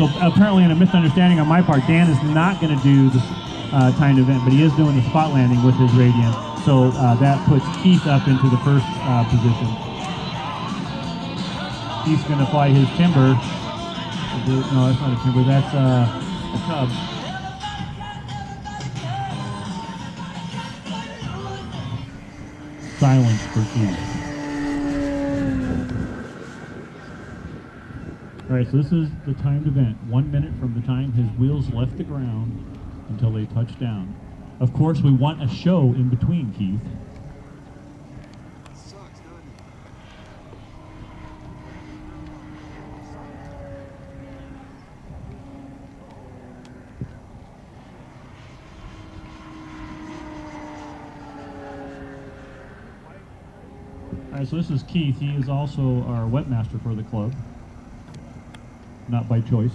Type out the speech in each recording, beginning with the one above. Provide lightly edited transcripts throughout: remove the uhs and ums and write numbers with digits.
So apparently in a misunderstanding on my part, Dan is not going to do the timed event, but he is doing the spot landing with his Radiant. So that puts Keith up into the first position. Keith's going to fly his Timber. No, that's not a Timber. That's a Cub. Silence for Keith. All right, so this is the timed event. 1 minute from the time his wheels left the ground until they touch down. Of course, we want a show in between, Keith. All right, so this is Keith. He is also our webmaster for the club. Not by choice.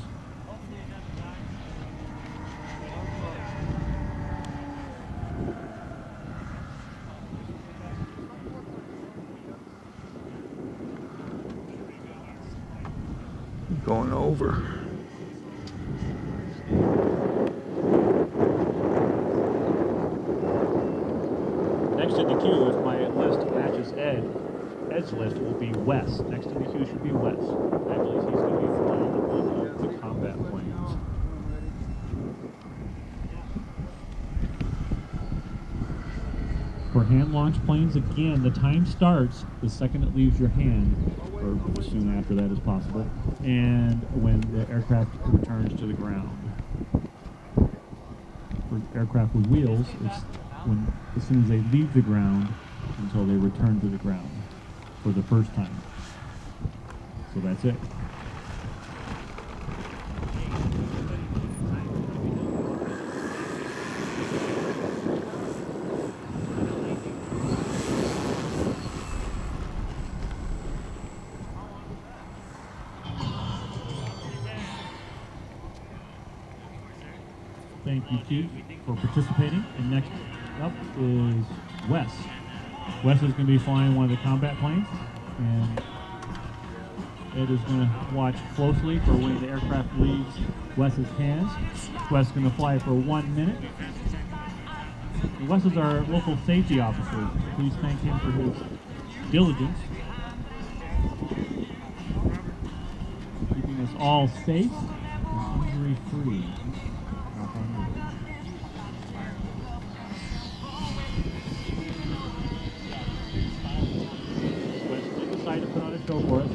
Going over. Next in the queue, if my list matches Ed's list will be Wes. Next in the queue should be Wes. I believe he's going to be flying one of the combat planes. For hand launch planes, again, the time starts the second it leaves your hand, or as soon after that as possible, and when the aircraft returns to the ground. For aircraft with wheels, it's when as soon as they leave the ground until they return to the ground for the first time. So that's it. Thank you, Keith, for participating. And next up is Wes. Wes is going to be flying one of the combat planes, and Ed is going to watch closely for when the aircraft leaves Wes's hands. Wes is going to fly for 1 minute. And Wes is our local safety officer. Please thank him for his diligence, keeping us all safe and injury-free. To put on a show for us.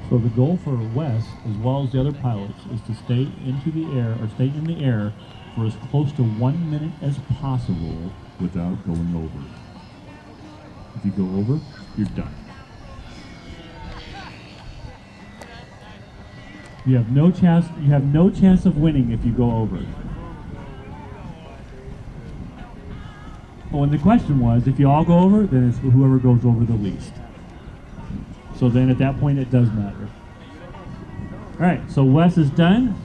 So the goal for Wes, as well as the other pilots, is to stay into the air, or stay in the air for as close to 1 minute as possible without going over. If you go over, you're done. You have no chance. You have no chance of winning if you go over. Well, and the question was, if you all go over, then it's whoever goes over the least. So then at that point, it does matter. All right, so Wes is done.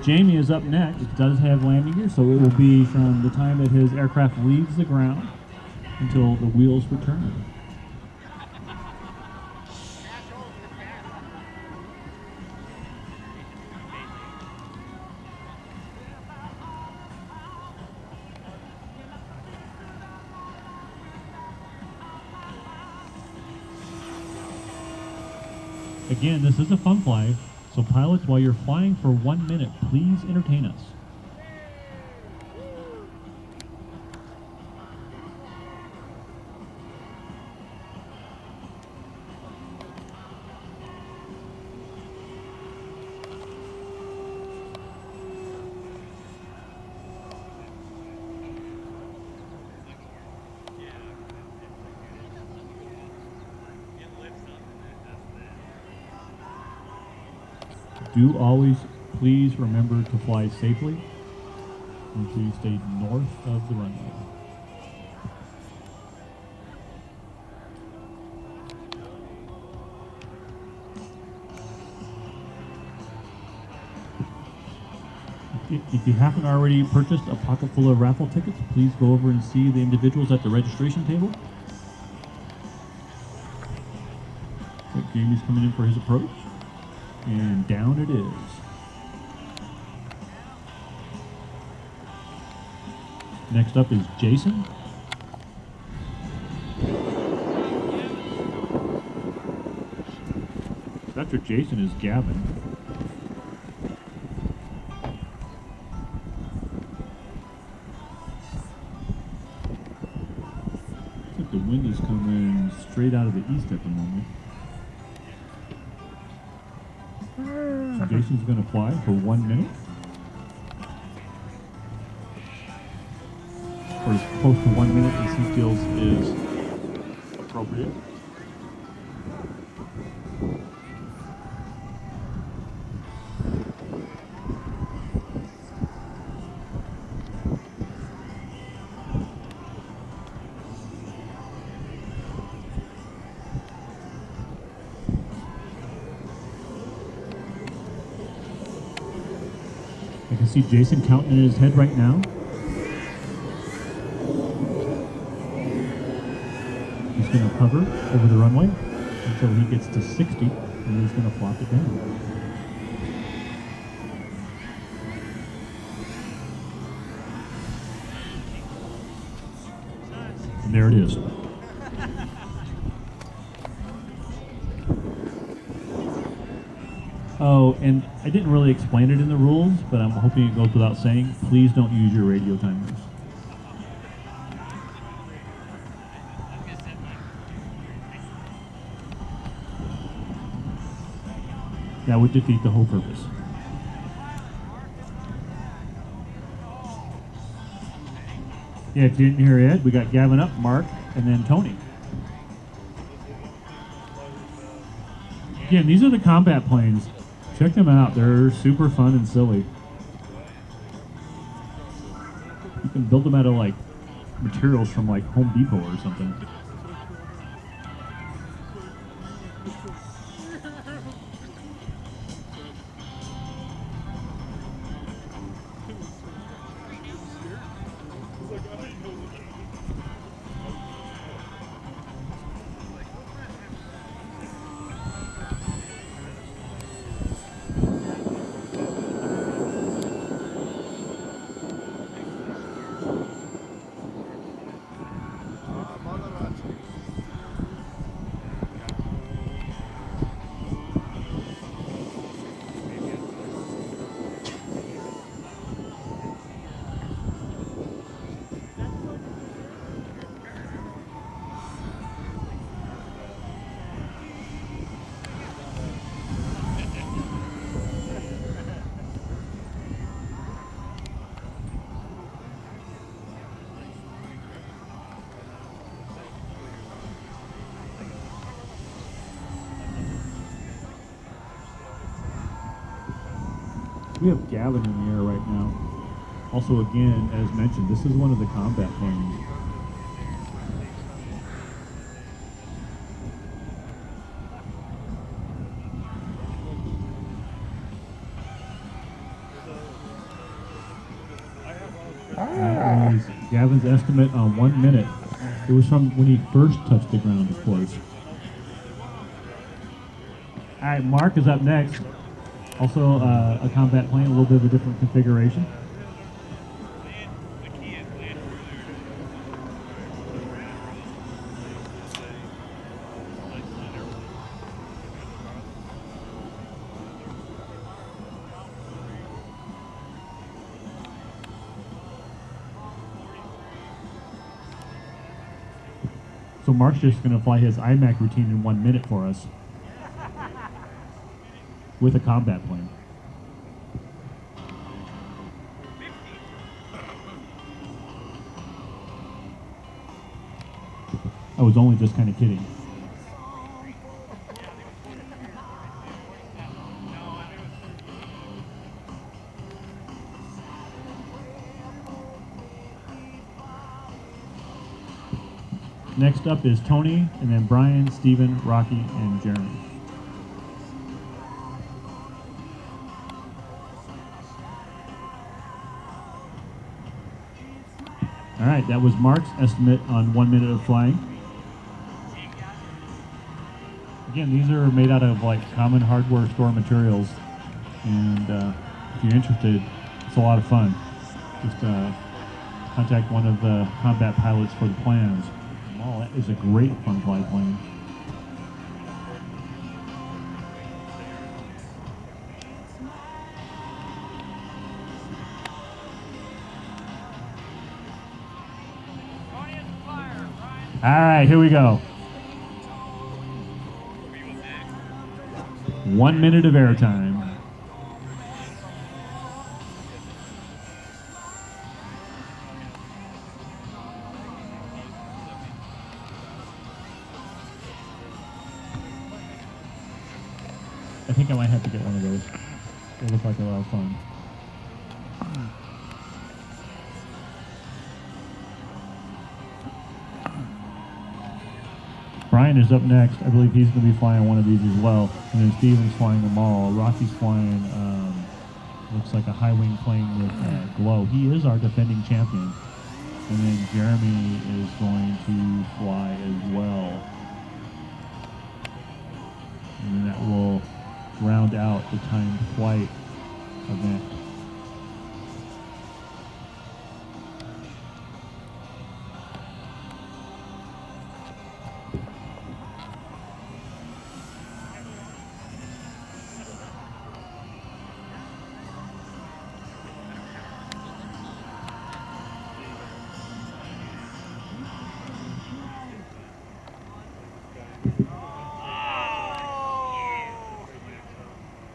Jamie is up next. It does have landing gear, so it will be from the time that his aircraft leaves the ground until the wheels return. Again, this is a fun fly, so pilots, while you're flying for 1 minute, please entertain us. Do always please remember to fly safely until you stay north of the runway. If you haven't already purchased a pocket full of raffle tickets, please go over and see the individuals at the registration table. Jamie's coming in for his approach, and down it is. Next up is Jason. After Jason is Gavin. Looks like the wind is coming straight out of the east at the moment. So Jason's going to fly for 1 minute. Or as close to 1 minute as he feels is appropriate. I can see Jason counting in his head right now. He's going to hover over the runway until he gets to 60, and he's going to flop it down. And there it is. Oh, and I didn't really explain it in the rules, but I'm hoping it goes without saying. Please don't use your radio timers. That would defeat the whole purpose. Yeah, if you didn't hear Ed, we got Gavin up, Mark, and then Tony. Again, these are the combat planes. Check them out. They're super fun and silly. You can build them out of like materials from like Home Depot or something. We have Gavin in the air right now. Also, again, as mentioned, this is one of the combat planes. That was Gavin's estimate on 1 minute. It was from when he first touched the ground, of course. All right, Mark is up next. Also a combat plane, a little bit of a different configuration. So Mark's just going to fly his IMAC routine in 1 minute for us. With a combat plane. I was only just kind of kidding. Next up is Tony, and then Brian, Steven, Rocky, and Jeremy. All right, that was Mark's estimate on 1 minute of flying. Again, these are made out of like common hardware store materials, and if you're interested, it's a lot of fun. Just contact one of the combat pilots for the plans. Oh, that is a great fun fly plane. All right, here we go. 1 minute of airtime. I think I might have to get one of those. They look like a lot of fun. Brian is up next. I believe he's going to be flying one of these as well. And then Steven's flying them all. Rocky's flying, looks like a high wing plane with glow. He is our defending champion. And then Jeremy is going to fly as well. And then that will round out the timed flight event.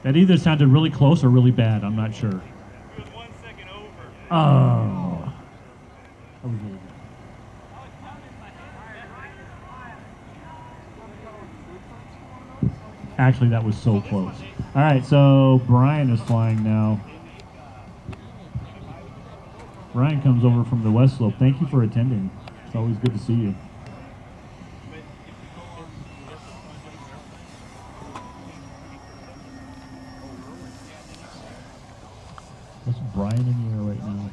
That either sounded really close or really bad. I'm not sure. It was 1 second over. Oh. That was really good. Actually, that was so close. All right, so Brian is flying now. Brian comes over from the West Slope. Thank you for attending. It's always good to see you. That's Brian in the air right now.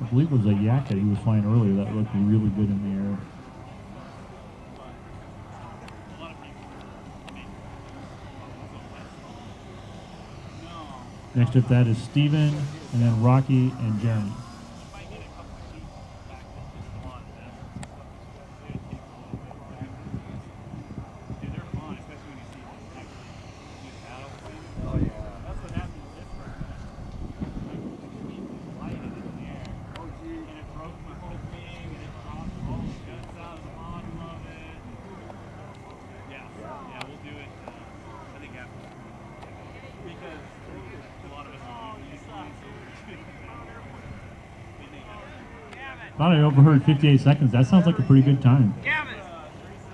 I believe it was a yak that he was flying earlier. That looked really good in the air. Next up that is Steven, and then Rocky and Jeremy. Thought I overheard 58 seconds. That sounds like a pretty good time. Gavin!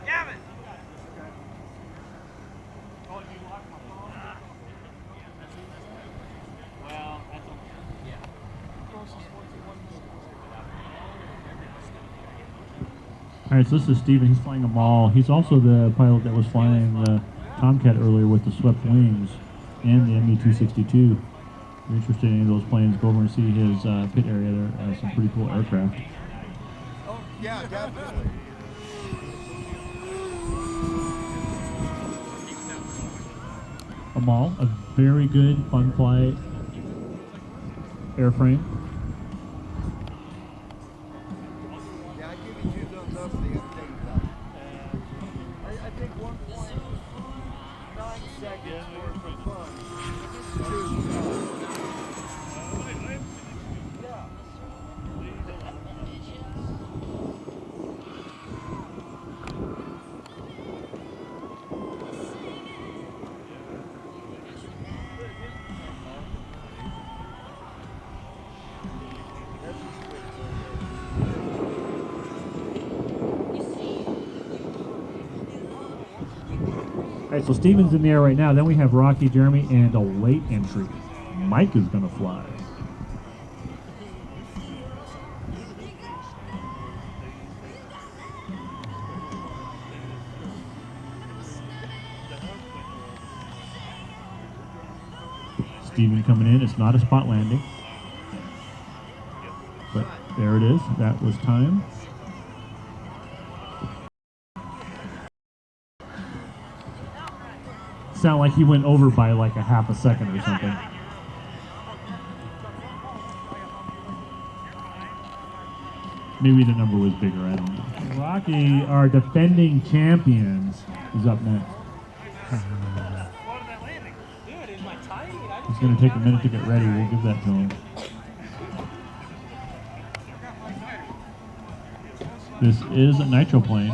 Gavin! All right, so this is Steven. He's flying them all. He's also the pilot that was flying the Tomcat earlier with the swept wings and the ME-262. If you're interested in any of those planes, go over and see his pit area. There are some pretty cool aircraft. Oh, yeah, definitely. Amal, a very good fun fly airframe. Yeah, I give you 2 thumbs up for the update though. I think 1.9 seconds for fun. All right, so Steven's in the air right now. Then we have Rocky, Jeremy, and a late entry. Mike is going to fly. Steven coming in. It's not a spot landing. there it is. That was time. Sound like he went over by like a half a second or something. Maybe the number was bigger, I don't know. Rocky, our defending champions, is up next. He's going to take a minute to get ready. We'll give that to him. This is a nitro plane.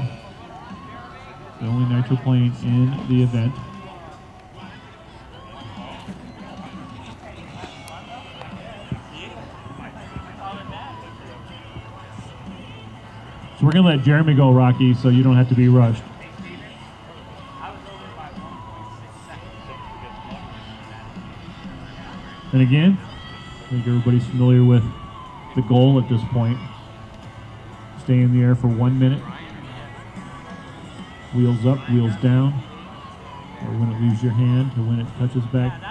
The only nitro plane in the event. So we're going to let Jeremy go, Rocky, so you don't have to be rushed. And again, I think everybody's familiar with the goal at this point. Stay in the air for 1 minute. Wheels up, wheels down. Or when it leaves your hand to when it touches back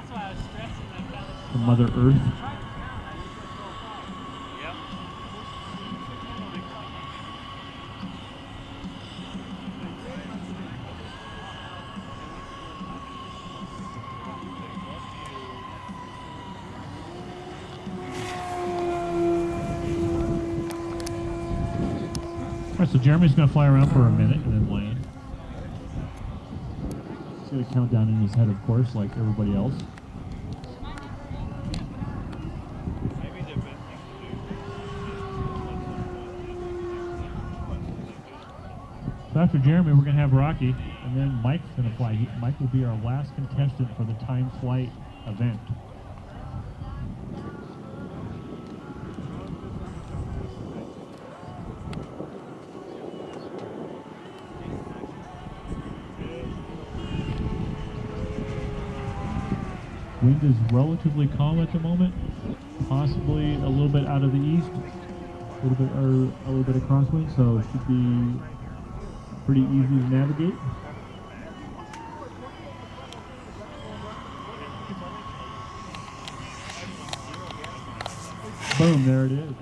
to Mother Earth. So Jeremy's going to fly around for a minute and then land. He's going to count down in his head, of course, like everybody else. So after Jeremy, we're going to have Rocky, and then Mike's going to fly. Mike will be our last contestant for the time flight event. Wind is relatively calm at the moment, possibly a little bit out of the east, a little bit of crosswind, so it should be pretty easy to navigate. Boom, there it is.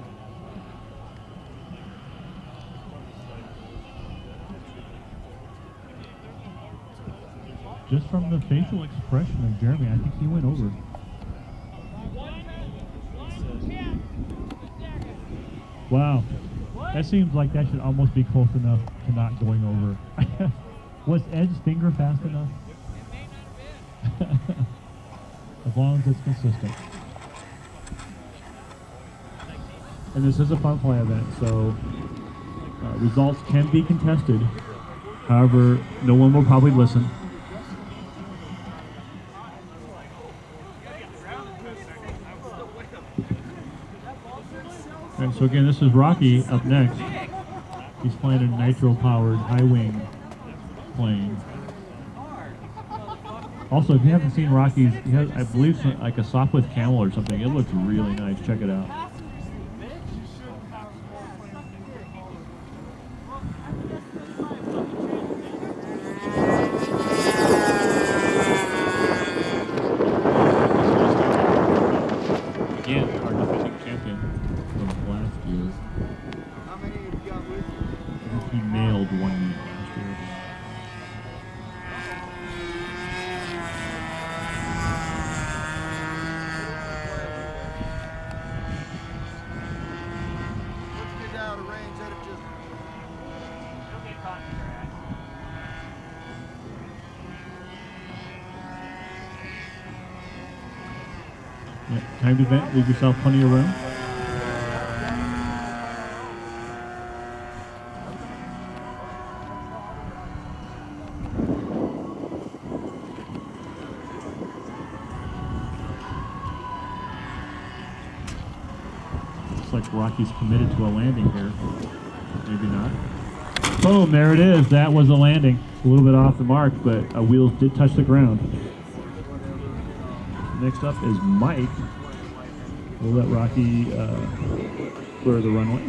Just from the facial expression of Jeremy, I think he went over. Wow. That seems like that should almost be close enough to not going over. Was Ed's finger fast enough? As long as it's consistent. And this is a fun fly event, so results can be contested. However, no one will probably listen. Alright, so again, this is Rocky up next. He's flying a nitro-powered high-wing plane. Also, if you haven't seen Rocky's, he has, I believe, like a Sopwith Camel or something. It looks really nice. Check it out. Again, our defending champion from last year. How many have you got with you? He nailed 1 minute last year. Let's get out of range. That'll just. Yeah, timed event, leave yourself plenty of room. Looks like Rocky's committed to a landing here. Maybe not. Boom, there it is. That was a landing. A little bit off the mark, but wheels did touch the ground. Next up is Mike. We'll let Rocky clear the runway.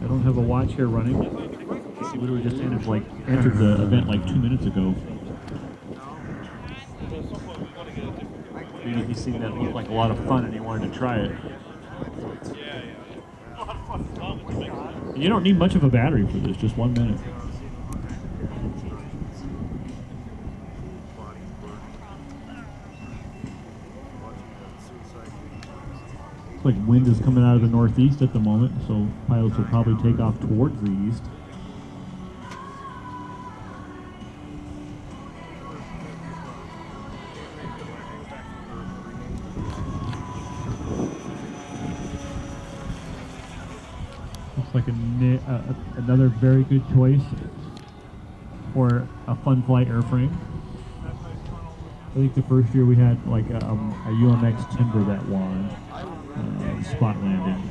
I don't have a watch here running. He literally just entered the event like 2 minutes ago. maybe he seen that looked like a lot of fun and he wanted to try it. And you don't need much of a battery for this, just 1 minute. Looks like wind is coming out of the northeast at the moment, so pilots will probably take off towards the east. Looks like another very good choice for a fun flight airframe. I think the first year we had like a UMX Timber that won spot landing.